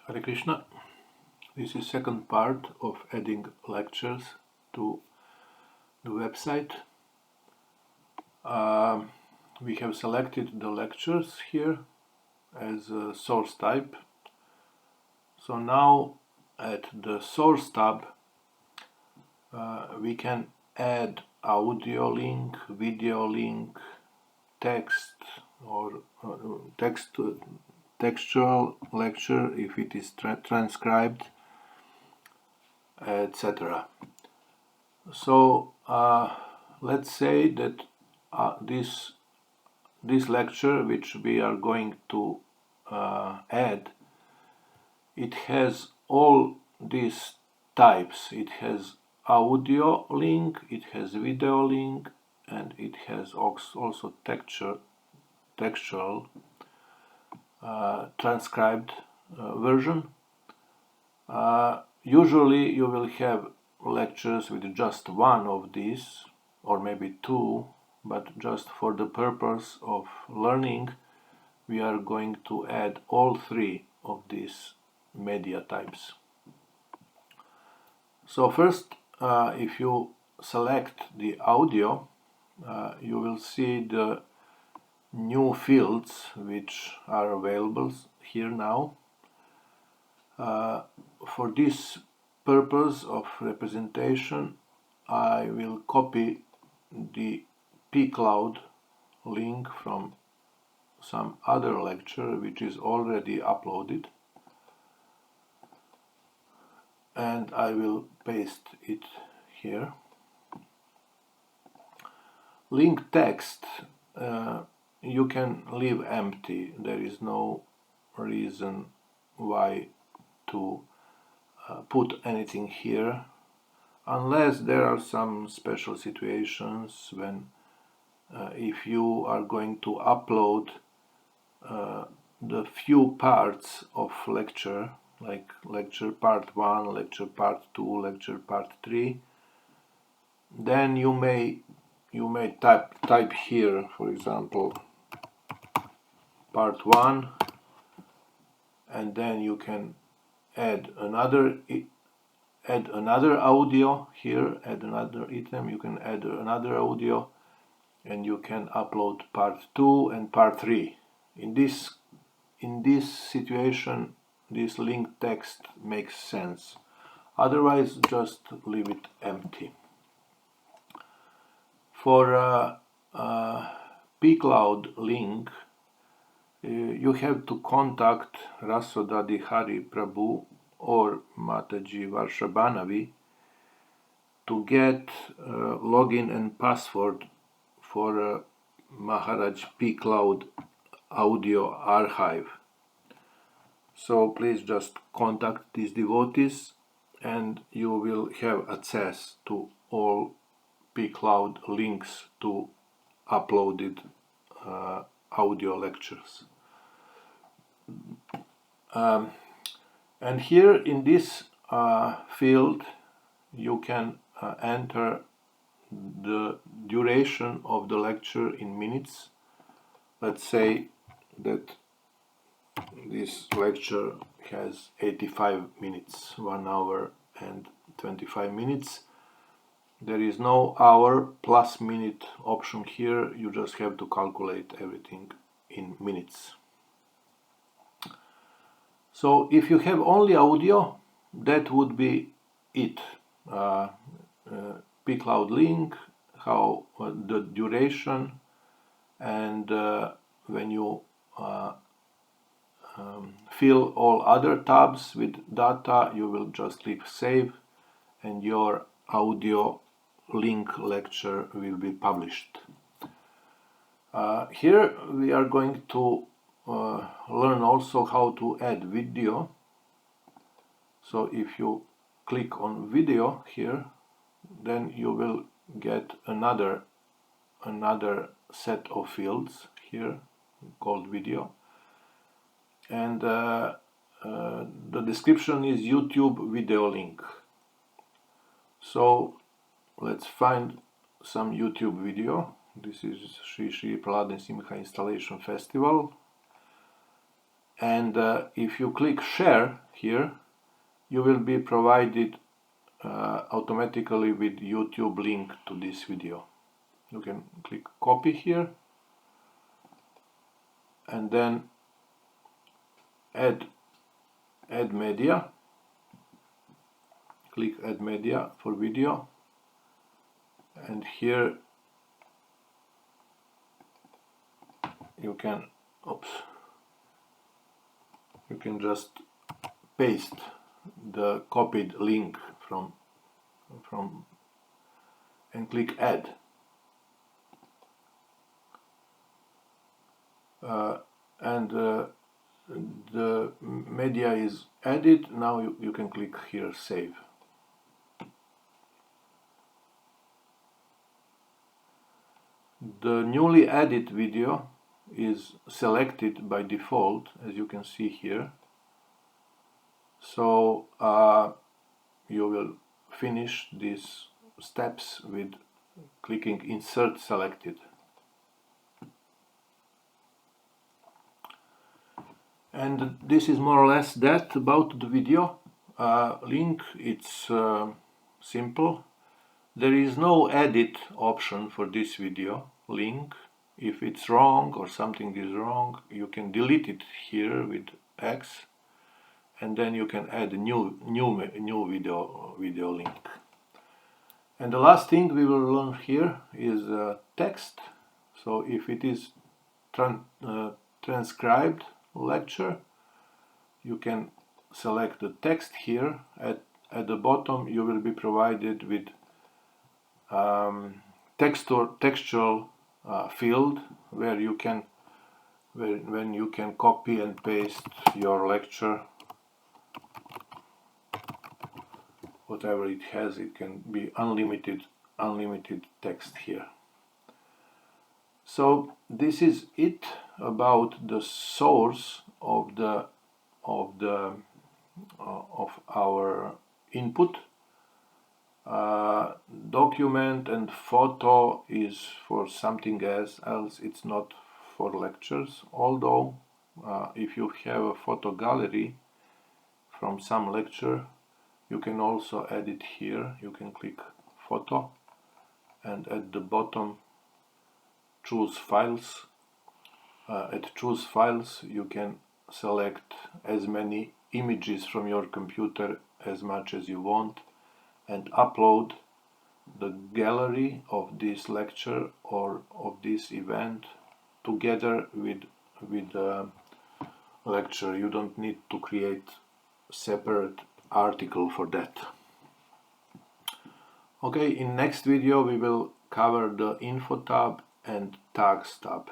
Hare Krishna. This is second part of adding lectures to the website. We have selected the lectures here as a source type. So now at the source tab we can add audio link, video link, text or textual lecture if it is transcribed, etc. So let's say that this lecture which we are going to add, it has all these types. It has audio link, it has video link, and it has also textual transcribed version. Usually you will have lectures with just one of these, or maybe two, but just for the purpose of learning we are going to add all three of these media types. So first, if you select the audio, you will see the new fields which are available here now. For this purpose of representation, I will copy the pcloud link from some other lecture which is already uploaded, and I will paste it here. Link text you can leave empty. There is no reason why to put anything here, unless there are some special situations when if you are going to upload the few parts of lecture, like lecture part 1, lecture part 2, lecture part 3, then you may type here, for example, part 1, and then you can add another audio here, add another item, you can add another audio, and you can upload part 2 and part 3. In this situation, this link text makes sense. Otherwise, just leave it empty. For pcloud link, you have to contact Rasodadi Hari Prabhu or Mataji Varshabhanavi to get login and password for Maharaj pcloud audio archive. So please just contact these devotees and you will have access to all pcloud links to uploaded audio lectures. And here in this field you can enter the duration of the lecture in minutes. Let's say that this lecture has 85 minutes, 1 hour and 25 minutes. There is no hour plus minute option here. You just have to calculate everything in minutes. So if you have only audio, that would be it. pcloud link, how the duration, and when you fill all other tabs with data, you will just click save and your audio link lecture will be published. Here we are going to learn also how to add video. So if you click on video here, then you will get another set of fields here called video, and the description is YouTube video link. So let's find some YouTube video. This is Sri Prahlad Simha Installation Festival, and if you click share here, you will be provided automatically with YouTube link to this video. You can click copy here and then add media. Click add media for video, and here you can just paste the copied link from and click add. The media is added. Now you can click here save. The newly added video is selected by default, as you can see here. So you will finish these steps with clicking insert selected. And this is more or less that about the video. Link, it's simple. There is no edit option for this video link. If it's wrong or something is wrong, you can delete it here with X, and then you can add a new video link. And the last thing we will learn here is text. So if it is transcribed lecture, you can select the text here. At the bottom you will be provided with textual field where you can copy and paste your lecture, whatever it has. It can be unlimited text here. So this is it about the source of our input. Document and photo is for something else. It's not for lectures. Although if you have a photo gallery from some lecture, you can also add it here. You can click photo and at the bottom choose files. At choose files you can select as many images from your computer as much as you want and upload the gallery of this lecture or of this event together with the lecture. You don't need to create separate article for that. Okay, in next video we will cover the info tab and tags tab.